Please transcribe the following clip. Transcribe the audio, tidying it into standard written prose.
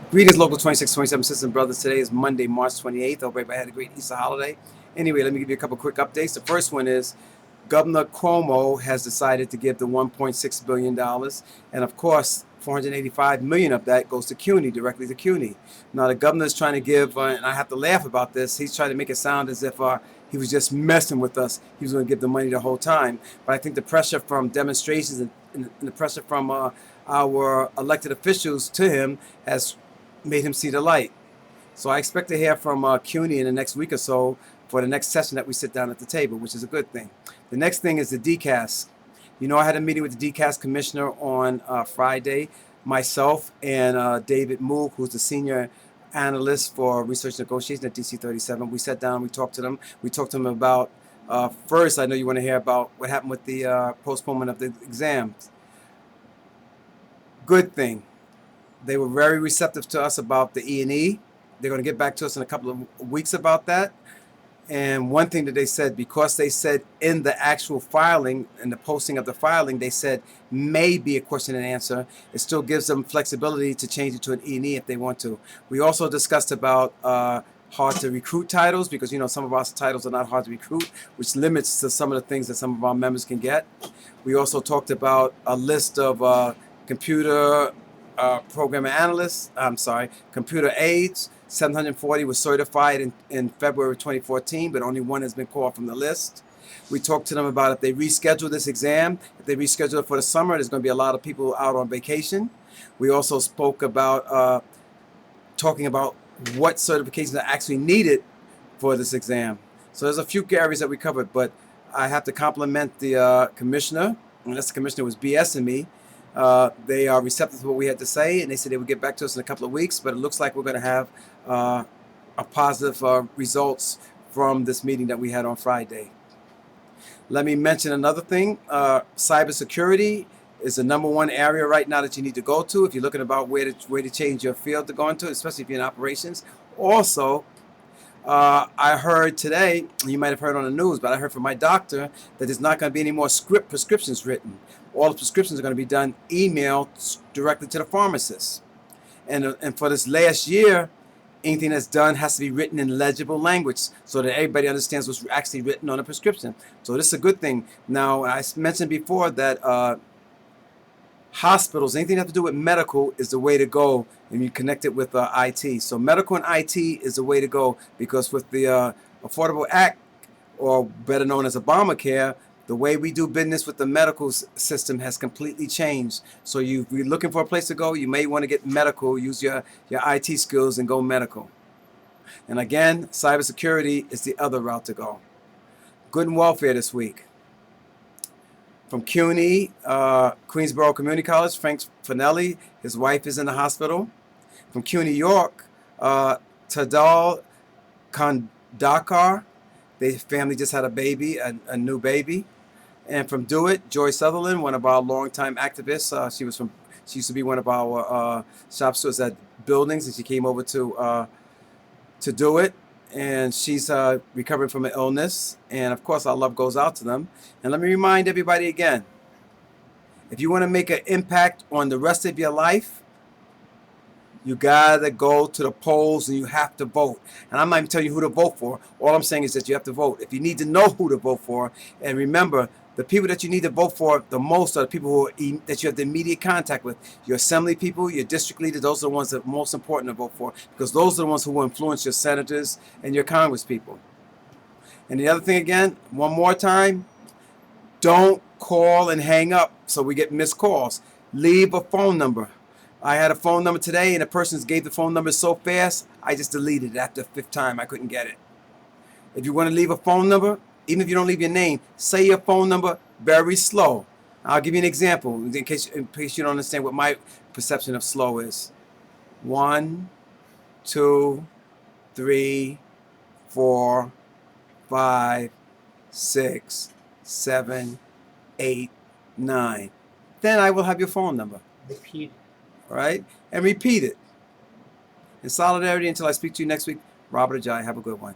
Greetings, Local 2627 sisters and brothers. Today is Monday, March 28th. Hope everybody had a great Easter holiday. Anyway, let me give you a couple quick updates. The first one is Governor Cuomo has decided to give the $1.6 billion. And of course, $485 million of that goes to CUNY, directly to CUNY. Now, the governor is trying to give, and I have to laugh about this, he's trying to make it sound as if he was just messing with us. He was going to give the money the whole time. But I think the pressure from demonstrations and the pressure from our elected officials to him has made him see the light. So I expect to hear from CUNY in the next week or so for the next session that we sit down at the table, which is a good thing. The next thing is the DCAS. You know, I had a meeting with the DCAS commissioner on Friday. Myself and David Moog, who's the senior analyst for research negotiation at DC37. We sat down, we talked to them. We talked to them about, first, I know you want to hear about what happened with the postponement of the exams. Good thing. They were very receptive to us about the E&E. They're going to get back to us in a couple of weeks about that. And one thing that they said, because they said in the actual filing, in the posting of the filing, they said may be a question and answer, it still gives them flexibility to change it to an E&E if they want to. We also discussed about hard to recruit titles, because you know some of our titles are not hard to recruit, which limits to some of the things that some of our members can get. We also talked about a list of computer programmer analysts, computer aides. 740 was certified in February 2014, but only one has been called from the list. We talked to them about if they reschedule this exam, if they reschedule it for the summer, there's going to be a lot of people out on vacation. We also spoke about talking about what certifications are actually needed for this exam. So there's a few areas that we covered, but I have to compliment the commissioner, unless the commissioner was BSing me. They are receptive to what we had to say, and they said they would get back to us in a couple of weeks, but it looks like we're going to have a positive results from this meeting that we had on Friday. Let me mention another thing. Cybersecurity is the #1 area right now that you need to go to if you're looking about where to change your field to go into, especially if you're in operations. Also, I heard today, you might have heard on the news, but I heard from my doctor that there's not going to be any more script prescriptions written. All the prescriptions are going to be done emailed directly to the pharmacist. And for this last year, anything that's done has to be written in legible language so that everybody understands what's actually written on a prescription. So this is a good thing. Now, I mentioned before that hospitals, anything that has to do with medical is the way to go, and you connect it with IT. So medical and IT is the way to go, because with the Affordable Act, or better known as Obamacare, the way we do business with the medical system has completely changed. So if you're looking for a place to go, you may want to get medical, use your IT skills and go medical. And again, cybersecurity is the other route to go. Good and welfare this week. From CUNY, Queensborough Community College, Frank Finelli, his wife is in the hospital. From CUNY York, Tadal Kandakar, their family just had a baby, a new baby. And from DeWitt, Joy Sutherland, one of our longtime activists. She used to be one of our shop stewards at buildings, and she came over to DeWitt. And she's recovering from an illness. And of course, our love goes out to them. And let me remind everybody again, if you want to make an impact on the rest of your life, you gotta go to the polls and you have to vote. And I'm not even telling you who to vote for. All I'm saying is that you have to vote. If you need to know who to vote for, and remember, the people that you need to vote for the most are the people that you have the immediate contact with. Your assembly people, your district leaders, those are the ones that are most important to vote for, because those are the ones who will influence your senators and your Congress people. And the other thing again, one more time, don't call and hang up so we get missed calls. Leave a phone number. I had a phone number today, and the person gave the phone number so fast, I just deleted it after the 5th time. I couldn't get it. If you want to leave a phone number, even if you don't leave your name, say your phone number very slow. I'll give you an example in case you don't understand what my perception of slow is. 1, 2, 3, 4, 5, 6, 7, 8, 9. Then I will have your phone number. Repeat. All right? And repeat it. In solidarity until I speak to you next week, Robert Ajay. Have a good one.